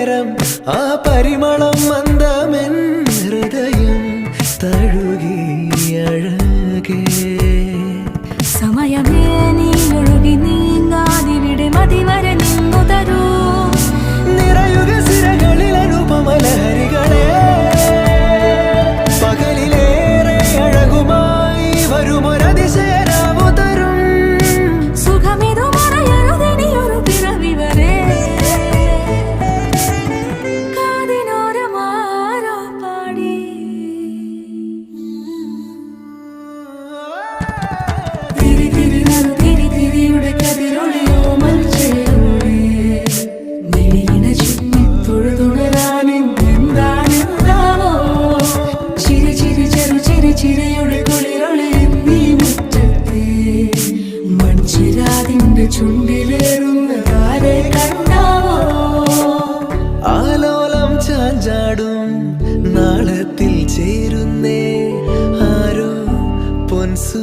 നേരം ആ പരിമളം മന്ദമെൻ ഹൃദയം തഴുകി അഴകേ സമയമേ നീ ഒഴുകി നീങ്ങാതിവിടെ മതിവരെ നിന്നു തരൂ നിറയുക സിരകളിൽ അനുപമലഹരികളെ പകലിലേറെ അഴകുമായി വരുമൊരതിശയരാവു തരും സുഖമിതു മറയരുതെനിയൊരു പിറവി വരെ കാതിനോരമാരോ പാടി തിരി തിരി നറു തിരി തിരിയുടെ കതിരൊളിയോ മൽച്ചേരോടെ മിഴിയിണ ചുറ്റി തൊഴുതുണരാനെന്താണെന്താവോ ചിരി ചിരി ചെറു ചിരി ചിരിയുടെ കുളിരൊളി നീ മുറ്റത്തെ മൺചിരാതിന്റെ ചുണ്ടിലേറുന്ന താരെ കണ്ടാവോ ആലോലം ചാഞ്ചാടും നാളത്തിൽ ചേരുന്നേ ആരോ പൊൻസു